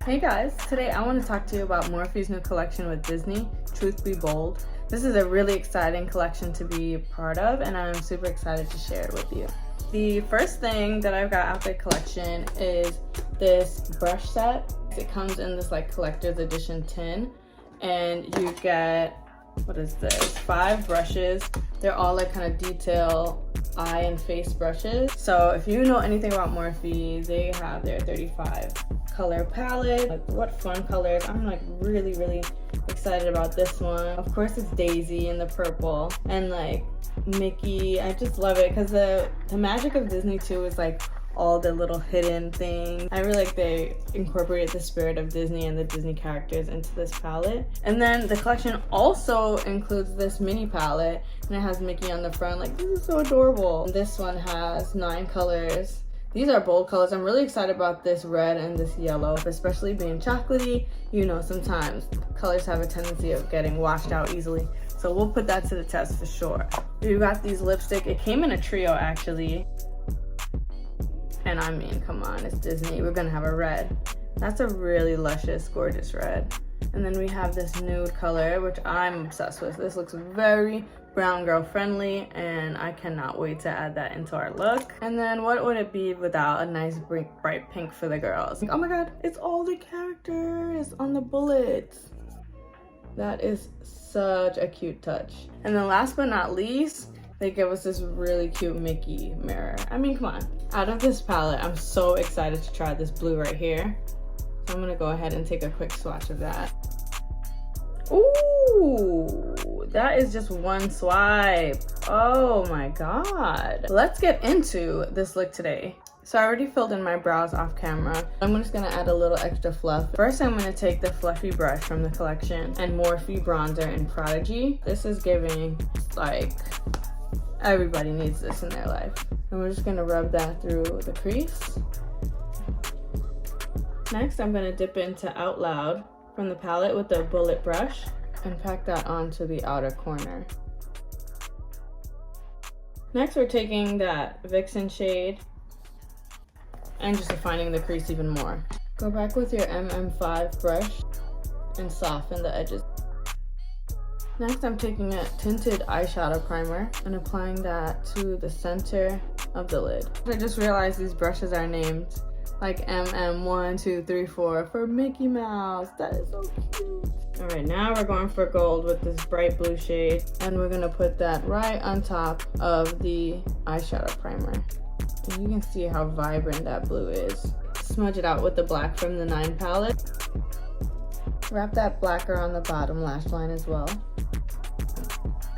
Hey guys, today I want to talk to you about Morphe's new collection with Disney, Truth Be Bold. This is a really exciting collection to be part of and I'm super excited to share it with you. The first thing that I've got out the collection is this brush set. It comes in this like collector's edition tin and you get, what is this, 5 brushes. They're all like kind of detail eye and face brushes. So if you know anything about Morphe, they have their 35 color palette. Like, what fun colors. I'm like really excited about this one. Of course it's Daisy in the purple and like Mickey. I just love it because the magic of Disney too is like all the little hidden things. I really like they incorporated the spirit of Disney and the Disney characters into this palette. And then the collection also includes this mini palette and it has Mickey on the front. Like, this is so adorable. This one has 9 colors. These are bold colors. I'm really excited about this red and this yellow, especially being chocolatey. You know, sometimes colors have a tendency of getting washed out easily. So we'll put that to the test for sure. We've got these lipstick. It came in a trio actually. And I mean, come on, it's Disney. We're gonna have a red. That's a really luscious, gorgeous red. And then we have this nude color, which I'm obsessed with. This looks very brown girl friendly and I cannot wait to add that into our look. And then what would it be without a nice bright pink for the girls? Oh my god, it's all the characters on the bullets. That is such a cute touch. And then last but not least, they give us this really cute Mickey mirror. I mean, come on. Out of this palette, I'm so excited to try this blue right here. So I'm gonna go ahead and take a quick swatch of that. Ooh, that is just one swipe. Oh my god. Let's get into this look today. So I already filled in my brows off camera. I'm just gonna add a little extra fluff. First, I'm gonna take the fluffy brush from the collection and Morphe bronzer in Prodigy. This is giving like, everybody needs this in their life. And we're just gonna rub that through the crease. Next, I'm gonna dip into Out Loud from the palette with the bullet brush and pack that onto the outer corner. Next, we're taking that Vixen shade and just defining the crease even more. Go back with your MM5 brush and soften the edges. Next, I'm taking a tinted eyeshadow primer and applying that to the center of the lid. I just realized these brushes are named like MM1, 2, 3, 4 for Mickey Mouse. That is so cute. All right, now we're going for gold with this bright blue shade and we're gonna put that right on top of the eyeshadow primer. And you can see how vibrant that blue is. Smudge it out with the black from the 9 palette. Wrap that black around the bottom lash line as well.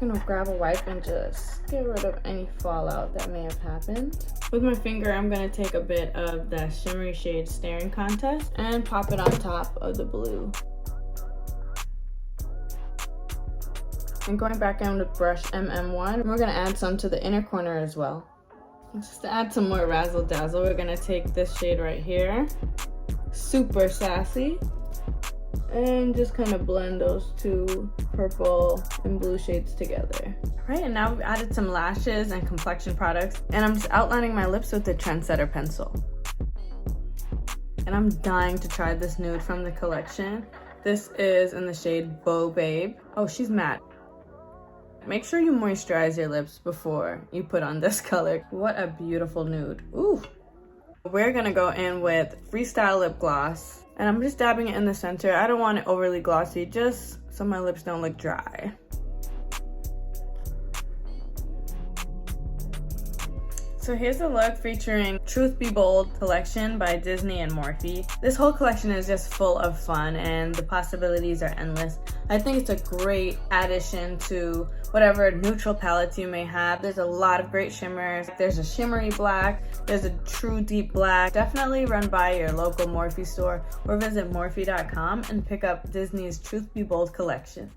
I'm gonna grab a wipe and just get rid of any fallout that may have happened. With my finger, I'm gonna take a bit of the shimmery shade Staring Contest and pop it on top of the blue. And going back in with brush MM1, we're gonna add some to the inner corner as well. Just to add some more razzle dazzle, we're gonna take this shade right here, Super Sassy, and just kind of blend those 2 purple and blue shades together. All right, and now we've added some lashes and complexion products, and I'm just outlining my lips with the Trendsetter pencil. And I'm dying to try this nude from the collection. This is in the shade Beau Babe. Oh, she's matte. Make sure you moisturize your lips before you put on this color. What a beautiful nude. Ooh. We're gonna go in with Freestyle Lip Gloss. And I'm just dabbing it in the center. I don't want it overly glossy, just so my lips don't look dry. So here's a look featuring Truth Be Bold collection by Disney and Morphe. This whole collection is just full of fun and the possibilities are endless. I think it's a great addition to whatever neutral palettes you may have. There's a lot of great shimmers. There's a shimmery black, there's a true deep black. Definitely run by your local Morphe store or visit Morphe.com and pick up Disney's Truth Be Bold collection.